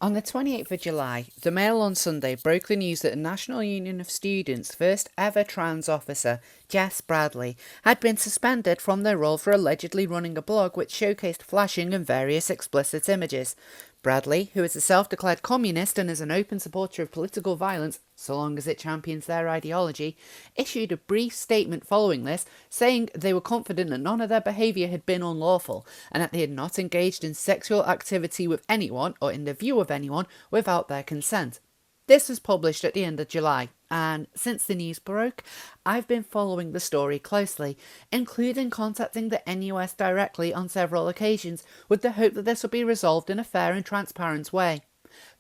On the 28th of July, the Mail on Sunday broke the news that the National Union of Students' first ever trans officer, Jess Bradley, had been suspended from their role for allegedly running a blog which showcased flashing and various explicit images. Bradley, who is a self-declared communist and is an open supporter of political violence, so long as it champions their ideology, issued a brief statement following this, saying they were confident that none of their behaviour had been unlawful, and that they had not engaged in sexual activity with anyone, or in the view of anyone, without their consent. This was published at the end of July, and since the news broke, I've been following the story closely, including contacting the NUS directly on several occasions, with the hope that this will be resolved in a fair and transparent way.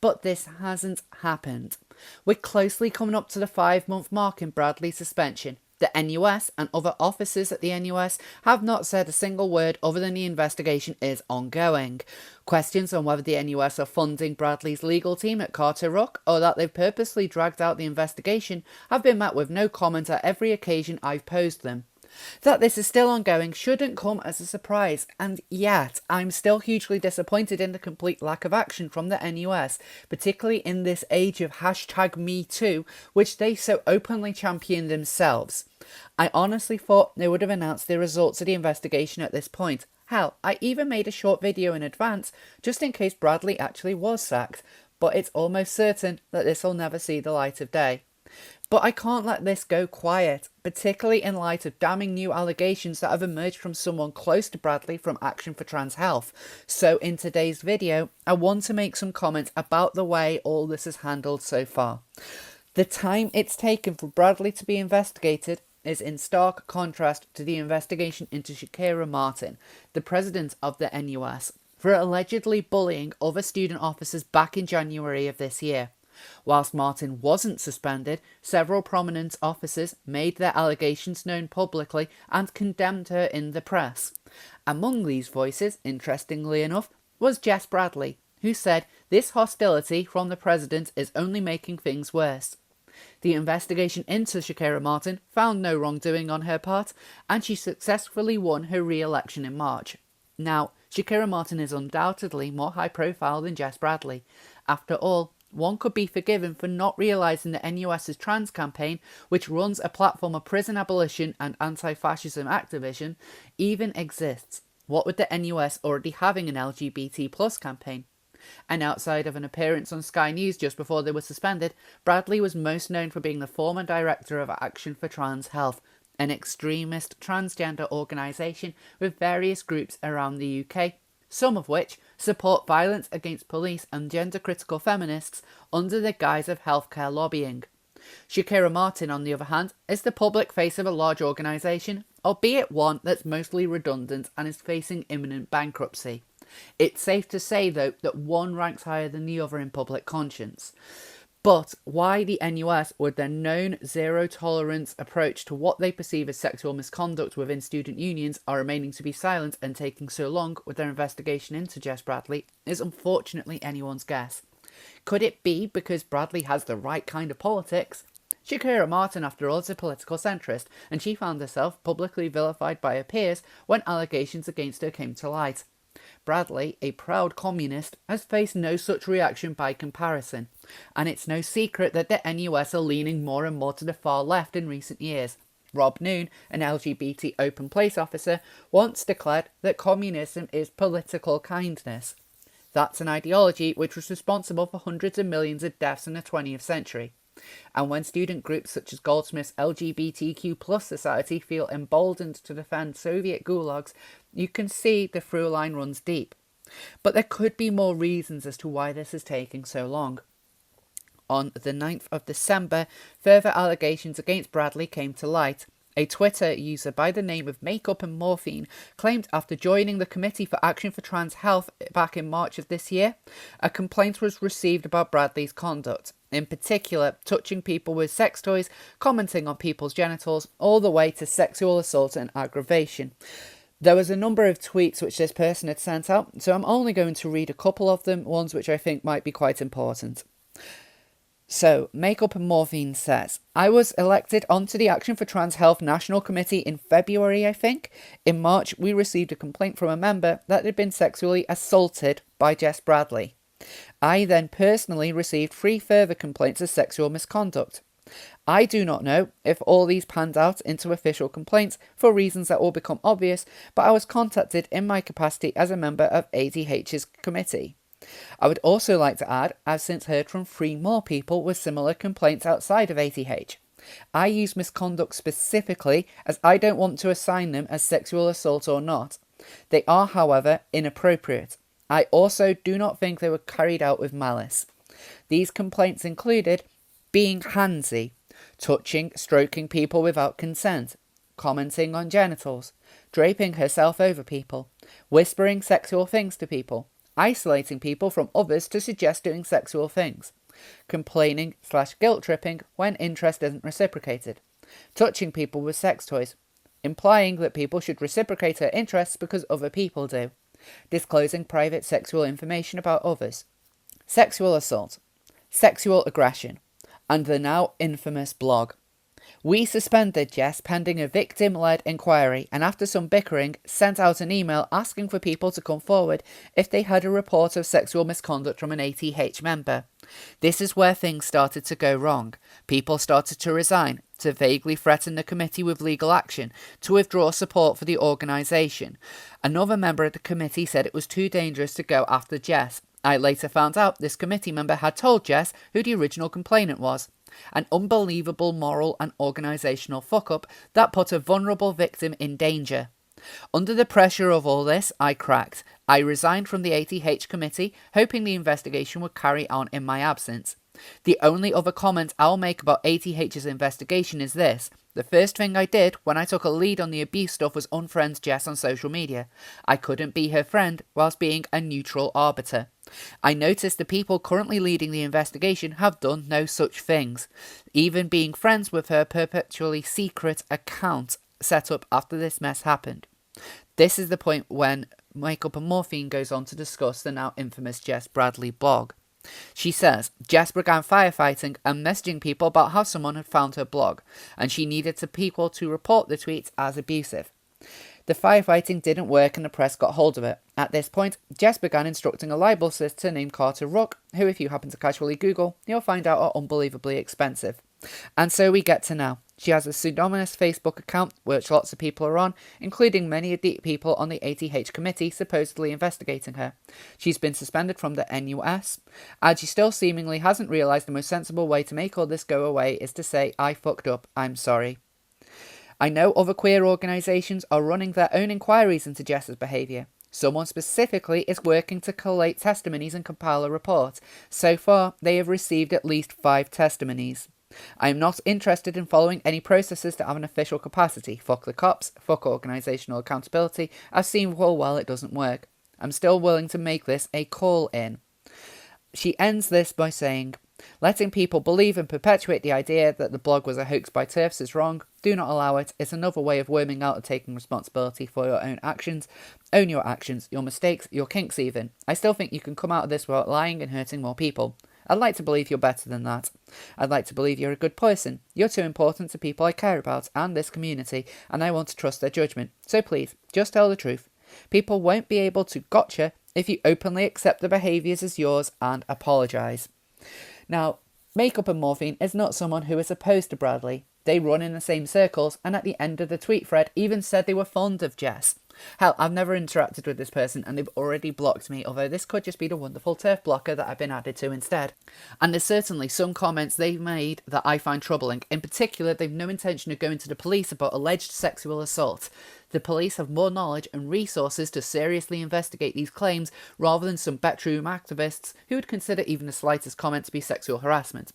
But this hasn't happened. We're closely coming up to the 5-month mark in Bradley's suspension. The NUS and other officers at the NUS have not said a single word other than the investigation is ongoing. Questions on whether the NUS are funding Bradley's legal team at Carter Ruck or that they've purposely dragged out the investigation have been met with no comment at every occasion I've posed them. That this is still ongoing shouldn't come as a surprise, and yet I'm still hugely disappointed in the complete lack of action from the NUS, particularly in this age of #MeToo, which they so openly champion themselves. I honestly thought they would have announced the results of the investigation at this point. Hell, I even made a short video in advance, just in case Bradley actually was sacked, but it's almost certain that this will never see the light of day. But I can't let this go quiet, particularly in light of damning new allegations that have emerged from someone close to Bradley from Action for Trans Health. So in today's video, I want to make some comments about the way all this is handled so far. The time it's taken for Bradley to be investigated is in stark contrast to the investigation into Shakira Martin, the president of the NUS, for allegedly bullying other student officers back in January of this year. Whilst Martin wasn't suspended, several prominent officers made their allegations known publicly and condemned her in the press. Among these voices, interestingly enough, was Jess Bradley, who said this hostility from the president is only making things worse. The investigation into Shakira Martin found no wrongdoing on her part, and she successfully won her re-election in March. Now, Shakira Martin is undoubtedly more high-profile than Jess Bradley. After all, one could be forgiven for not realising that NUS's trans campaign, which runs a platform of prison abolition and anti-fascism activism, even exists. What with the NUS already having an LGBT plus campaign? And outside of an appearance on Sky News just before they were suspended, Bradley was most known for being the former director of Action for Trans Health, an extremist transgender organisation with various groups around the UK, some of which support violence against police and gender-critical feminists under the guise of healthcare lobbying. Shakira Martin, on the other hand, is the public face of a large organisation, albeit one that's mostly redundant and is facing imminent bankruptcy. It's safe to say, though, that one ranks higher than the other in public conscience. But why the NUS, with their known zero-tolerance approach to what they perceive as sexual misconduct within student unions, are remaining to be silent and taking so long with their investigation into Jess Bradley is unfortunately anyone's guess. Could it be because Bradley has the right kind of politics? Shakira Martin, after all, is a political centrist, and she found herself publicly vilified by her peers when allegations against her came to light. Bradley, a proud communist, has faced no such reaction by comparison, and it's no secret that the NUS are leaning more and more to the far left in recent years. Rob Noon, an LGBT open place officer, once declared that communism is political kindness. That's an ideology which was responsible for hundreds of millions of deaths in the 20th century. And when student groups such as Goldsmith's LGBTQ+ society feel emboldened to defend Soviet gulags, you can see the through line runs deep. But there could be more reasons as to why this is taking so long. On the 9th of December, further allegations against Bradley came to light. A Twitter user by the name of Makeup and Morphine claimed after joining the Committee for Action for Trans Health back in March of this year, a complaint was received about Bradley's conduct, in particular touching people with sex toys, commenting on people's genitals, all the way to sexual assault and aggravation. There was a number of tweets which this person had sent out, so I'm only going to read a couple of them, ones which I think might be quite important. So, Makeup and Morphine says, I was elected onto the Action for Trans Health National Committee in February, I think. In March, we received a complaint from a member that had been sexually assaulted by Jess Bradley. I then personally received 3 further complaints of sexual misconduct. I do not know if all these panned out into official complaints for reasons that will become obvious, but I was contacted in my capacity as a member of ADH's committee. I would also like to add, I've since heard from 3 more people with similar complaints outside of ADH. I use misconduct specifically as I don't want to assign them as sexual assault or not. They are, however, inappropriate. I also do not think they were carried out with malice. These complaints included being handsy, touching, stroking people without consent, commenting on genitals, draping herself over people, whispering sexual things to people, isolating people from others to suggest doing sexual things, complaining/guilt tripping when interest isn't reciprocated, touching people with sex toys, implying that people should reciprocate her interests because other people do, disclosing private sexual information about others, sexual assault, sexual aggression, and the now infamous blog. We suspended Jess pending a victim-led inquiry and after some bickering sent out an email asking for people to come forward if they had a report of sexual misconduct from an ATH member. This is where things started to go wrong. People started to resign, to vaguely threaten the committee with legal action, to withdraw support for the organisation. Another member of the committee said it was too dangerous to go after Jess. I later found out this committee member had told Jess who the original complainant was. An unbelievable moral and organisational fuck-up that put a vulnerable victim in danger. Under the pressure of all this, I cracked. I resigned from the ATH committee, hoping the investigation would carry on in my absence. The only other comment I'll make about ATH's investigation is this. The first thing I did when I took a lead on the abuse stuff was unfriend Jess on social media. I couldn't be her friend whilst being a neutral arbiter. I noticed the people currently leading the investigation have done no such things, even being friends with her perpetually secret account set up after this mess happened. This is the point when Makeup and Morphine goes on to discuss the now infamous Jess Bradley blog. She says, Jess began firefighting and messaging people about how someone had found her blog, and she needed people to report the tweets as abusive. The firefighting didn't work and the press got hold of it. At this point, Jess began instructing a libel solicitor named Carter Ruck, who if you happen to casually Google, you'll find out are unbelievably expensive. And so we get to now. She has a pseudonymous Facebook account, which lots of people are on, including many of the people on the ATH committee supposedly investigating her. She's been suspended from the NUS, and she still seemingly hasn't realised the most sensible way to make all this go away is to say, I fucked up, I'm sorry. I know other queer organisations are running their own inquiries into Jess's behaviour. Someone specifically is working to collate testimonies and compile a report. So far, they have received at least 5 testimonies. I am not interested in following any processes that have an official capacity. Fuck the cops, fuck organisational accountability. I've seen full well it doesn't work. I'm still willing to make this a call-in. She ends this by saying, letting people believe and perpetuate the idea that the blog was a hoax by TERFs is wrong. Do not allow it. It's another way of worming out and taking responsibility for your own actions. Own your actions, your mistakes, your kinks even. I still think you can come out of this without lying and hurting more people. I'd like to believe you're better than that. I'd like to believe you're a good person. You're too important to people I care about and this community, and I want to trust their judgment. So please, just tell the truth. People won't be able to gotcha if you openly accept the behaviours as yours and apologise. Now, Makeup and Morphine is not someone who is opposed to Bradley. They run in the same circles, and at the end of the tweet thread even said they were fond of Jess. Hell, I've never interacted with this person and they've already blocked me, although this could just be the wonderful TERF blocker that I've been added to instead. And there's certainly some comments they've made that I find troubling. In particular, they've no intention of going to the police about alleged sexual assault. The police have more knowledge and resources to seriously investigate these claims rather than some bedroom activists who would consider even the slightest comment to be sexual harassment.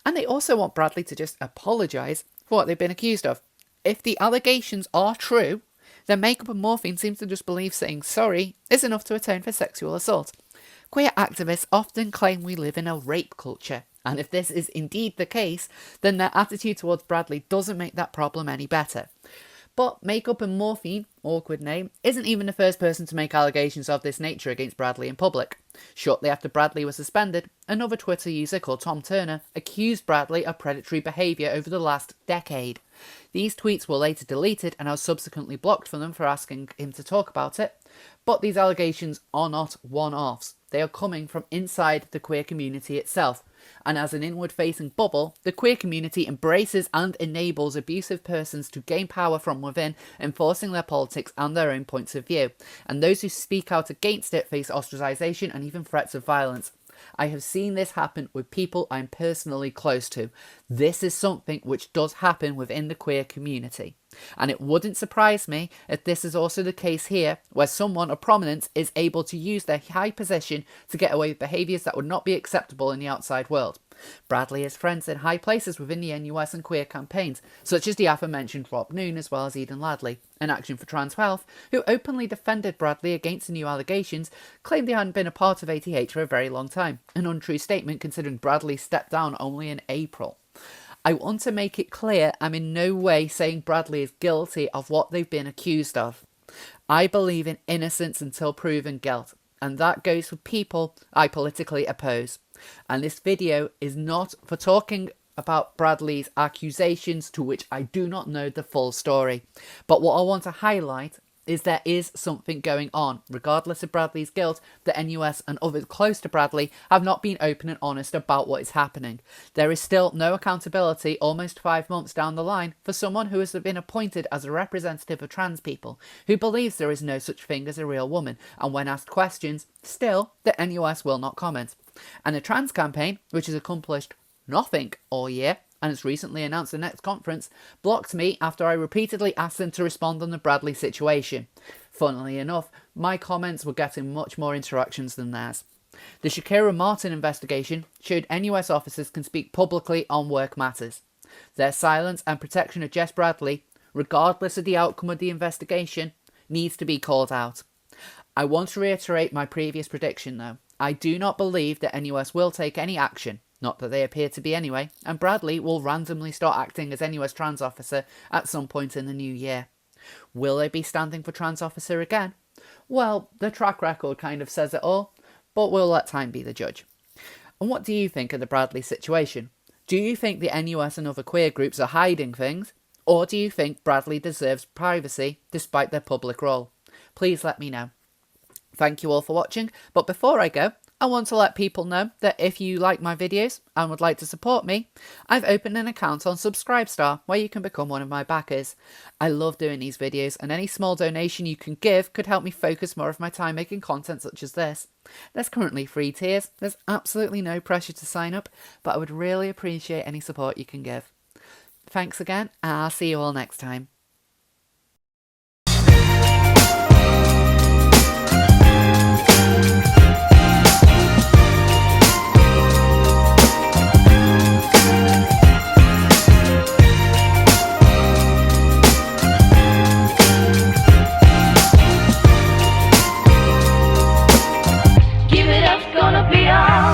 And they also want Bradley to just apologise for what they've been accused of. If the allegations are true, then Makeup and Morphine seems to just believe saying sorry is enough to atone for sexual assault. Queer activists often claim we live in a rape culture, and if this is indeed the case, then their attitude towards Bradley doesn't make that problem any better. But Makeup and Morphine, awkward name, isn't even the first person to make allegations of this nature against Bradley in public. Shortly after Bradley was suspended, another Twitter user called Tom Turner accused Bradley of predatory behaviour over the last decade. These tweets were later deleted and I was subsequently blocked from them for asking him to talk about it. But these allegations are not one-offs. they are coming from inside the queer community itself. And as an inward-facing bubble, the queer community embraces and enables abusive persons to gain power from within, enforcing their politics and their own points of view. And those who speak out against it face ostracization and even threats of violence. I have seen this happen with people I'm personally close to. This is something which does happen within the queer community. And it wouldn't surprise me if this is also the case here, where someone of prominence is able to use their high position to get away with behaviours that would not be acceptable in the outside world. Bradley has friends in high places within the NUS and queer campaigns, such as the aforementioned Rob Noon as well as Eden Ladley, in Action for Trans Health, who openly defended Bradley against the new allegations, claimed he hadn't been a part of ATH for a very long time, an untrue statement considering Bradley stepped down only in April. I want to make it clear I'm in no way saying Bradley is guilty of what they've been accused of. I believe in innocence until proven guilt, and that goes for people I politically oppose. And this video is not for talking about Bradley's accusations, to which I do not know the full story. But what I want to highlight is there is something going on. Regardless of Bradley's guilt, the NUS and others close to Bradley have not been open and honest about what is happening. There is still no accountability almost 5 months down the line for someone who has been appointed as a representative of trans people, who believes there is no such thing as a real woman, and when asked questions, still the NUS will not comment. And the trans campaign, which has accomplished nothing all year, and has recently announced the next conference, blocked me after I repeatedly asked them to respond on the Bradley situation. Funnily enough, my comments were getting much more interactions than theirs. The Shakira Martin investigation showed NUS officers can speak publicly on work matters. Their silence and protection of Jess Bradley, regardless of the outcome of the investigation, needs to be called out. I want to reiterate my previous prediction though. I do not believe that NUS will take any action. Not that they appear to be anyway, and Bradley will randomly start acting as NUS trans officer at some point in the new year. Will they be standing for trans officer again? Well, the track record kind of says it all, but we'll let time be the judge. And what do you think of the Bradley situation? Do you think the NUS and other queer groups are hiding things? Or do you think Bradley deserves privacy despite their public role? Please let me know. Thank you all for watching, but before I go, I want to let people know that if you like my videos and would like to support me, I've opened an account on Subscribestar where you can become one of my backers. I love doing these videos, and any small donation you can give could help me focus more of my time making content such as this. There's currently free tiers, there's absolutely no pressure to sign up, but I would really appreciate any support you can give. Thanks again, and I'll see you all next time.